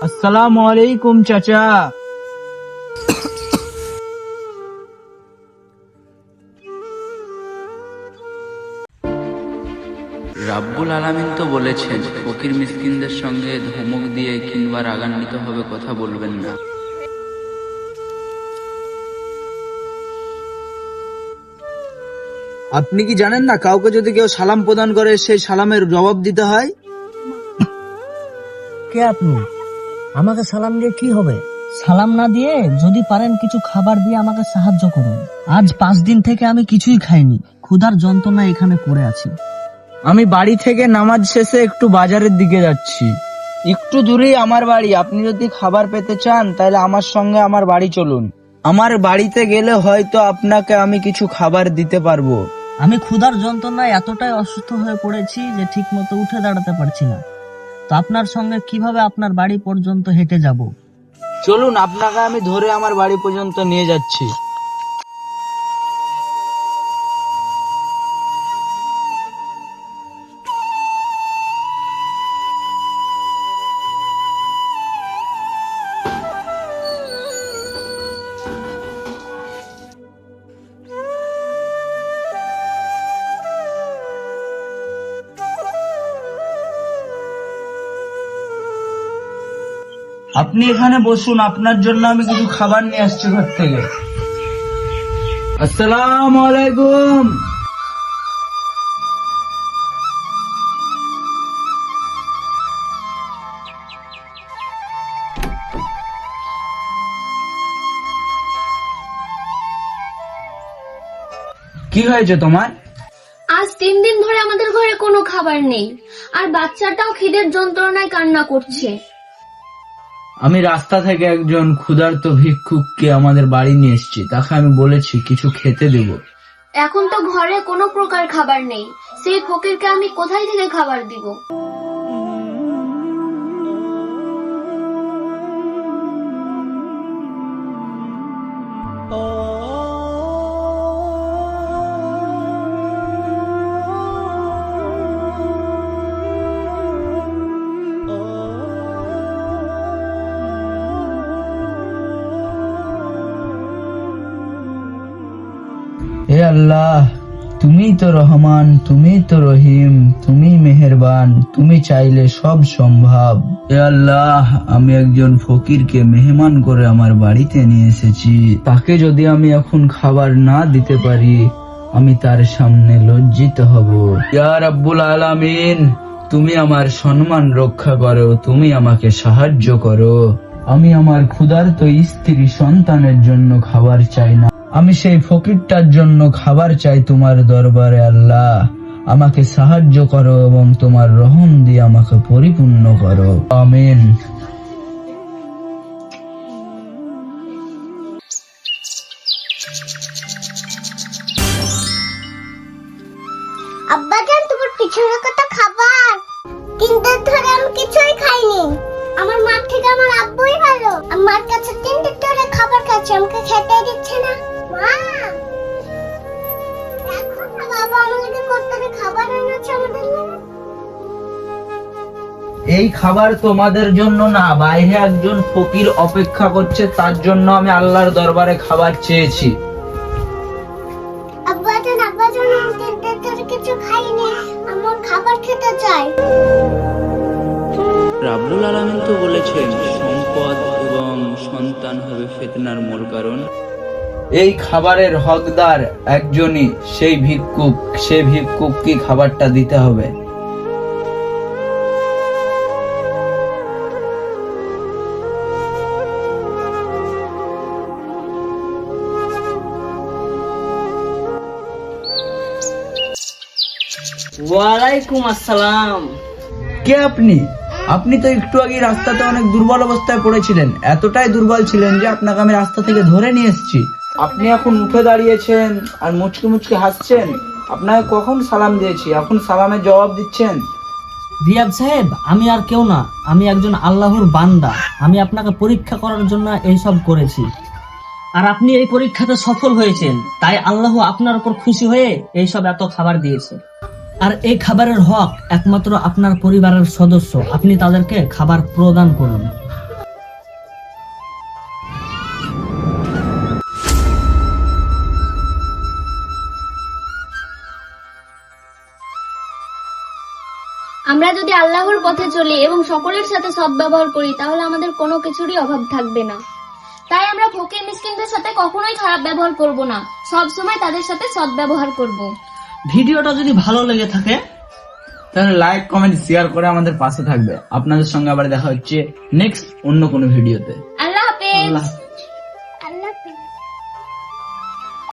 আসসালামু আলাইকুম চাচা। রাব্বুল আলামিন তো বলেছেন, ফকির মিসকিনদের সঙ্গে ধমক দিয়ে কিংবা রাগান্বিত ভাবে কথা বলবেন না। আপনি কি জানেন না, কাউকে যদি কেউ সালাম প্রদান করে সেই সালামের জবাব দিতে হয়? কে আপনি? আমাকে সালাম দিয়ে কি হবে? সালাম না দিয়ে যদি পারেন কিছু খাবার দিয়ে আমাকে সাহায্য করুন। আজ 5 দিন থেকে আমি কিছুই খাইনি, ক্ষুধার যন্ত্রণায় এখানে পড়ে আছি। আমি বাড়ি থেকে নামাজ শেষে একটু বাজারের দিকে যাচ্ছি। একটু দূরেই আমার বাড়ি। আপনি যদি খাবার পেতে চান তাহলে আমার সঙ্গে আমার বাড়ি চলুন। আমার বাড়িতে গেলে হয়তো আপনাকে আমি কিছু খাবার দিতে পারবো। আমি ক্ষুধার যন্ত্রণায় এতটাই অসুস্থ হয়ে পড়েছি যে ঠিক মতো উঠে দাঁড়াতে পারছি না। তো আপনার সঙ্গে কিভাবে আপনার বাড়ি পর্যন্ত হেঁটে যাব? চলুন, আপনাকে আমি ধরে আমার বাড়ি পর্যন্ত নিয়ে যাচ্ছি। আপনি এখানে বসুন, আপনার জন্য আমি কিছু খাবার নিয়ে আসছি ঘর থেকে। আসসালামু আলাইকুম। কি হয়েছে তোমার? আজ 3 দিন ধরে আমাদের ঘরে কোনো খাবার নেই, আর বাচ্চাটাও খিদের যন্ত্রণায় কান্না করছে। আমি রাস্তা থেকে একজন ক্ষুধার্ত ভিক্ষুককে আমাদের বাড়ি নিয়ে এসেছি। তাকে আমি বলেছি কিছু খেতে দেব। এখন তো ঘরে কোনো প্রকার খাবার নেই, সেই ফকিরকে আমি কোথায় থেকে খাবার দিব? হে আল্লাহ, তুমি তো রহমান, তুমি তো রহিম, তুমি মেহেরবান, তুমি চাইলে সব সম্ভব। হে আল্লাহ, আমি একজন ফকিরকে মেহমান করে আমার বাড়িতে নিয়ে এসেছি। তাকে যদি আমি এখন খাবার না দিতে পারি, আমি তার সামনে লজ্জিত হব। ইয়া রাব্বুল আলামিন, তুমি আমার সম্মান রক্ষা করো, তুমি আমাকে সাহায্য করো। আমি আমার ক্ষুধার্ত স্ত্রী সন্তানের জন্য খাবার চাই না, আমি সেই ফকিরটার জন্য খাবার চাই তোমার দরবারে। আল্লাহ, আমাকে সাহায্য করো এবং তোমার রহম দিয়ে আমাকে পরিপূর্ণ করো। আমিন। আব্বাজান, তোমার পিছনে কত খাবার, 3 দিন ধরে আমি কিছুই খাইনি। আমার মা থেকে আমার আব্বুই ভালো। আমার কাছে 3 দিন ধরে খাবার খাচ্ছে, আমাকে খেতে দিচ্ছে না। মা, দেখো না বাবা আমাকে কত খাবার এনেছে আমাদের জন্য। এই খাবার তোমাদের জন্য না, বাইরে একজন ফকির অপেক্ষা করছে, তার জন্য আমি আল্লাহর দরবারে খাবার চেয়েছি। আব্বাজান, আমি 3 দিন ধরে কিছু খাইনি, আমার খাবার খেতে চাই। রাব্বুল আলামিন তো বলেছেন, সম্পদ এবং সন্তান হবে ফিতনার মূল কারণ। এই খাবারের হকদার একজনই, সেই ভিক্ষুক। সে ভিক্ষুককে খাবারটা দিতে হবে। ওয়ালাইকুম আসসালাম। কে আপনি? আপনি তো একটু আগে রাস্তাতে অনেক দুর্বল অবস্থায় পড়েছিলেন। এতটাই দুর্বল ছিলেন যে আপনাকে আমি রাস্তা থেকে ধরে নিয়ে এসেছি। আপনি এখন উঠে দাঁড়িয়েছেন আর মুচকি মুচকি হাসছেন। আপনাকে কখন সালাম দিয়েছি, এখন সালামের জবাব দিচ্ছেন? রিয়াদ সাহেব, আমি আর কেউ না, আমি একজন আল্লাহর বান্দা। আমি আপনাকে পরীক্ষা করার জন্য এইসব করেছি, আর আপনি এই পরীক্ষাতে সফল হয়েছেন, তাই আল্লাহ আপনার উপর খুশি হয়ে এইসব এত খাবার দিয়েছে। আর এই খাবারের হক একমাত্র আপনার পরিবারের সদস্য, আপনি তাদেরকে খাবার প্রদান করুন। আমরা যদি আল্লাহর পথে চলি এবং সকলের সাথে সদ্ব্যবহার করি তাহলে আমাদের কোনো কিছুরই অভাব থাকবে না। তাই আমরা ফকির মিসকিনদের সাথে কখনোই খারাপ ব্যবহার করব না, সব সময় তাদের সাথে সদ্ব্যবহার করব। ভিডিওটা যদি ভালো লেগে থাকে তাহলে লাইক, কমেন্ট, শেয়ার করে আমাদের পাশে থাকবে। আপনাদের সঙ্গে আবার দেখা হচ্ছে নেক্সট অন্য কোনো ভিডিওতে। আল্লাহ হাফেজ। আল্লাহ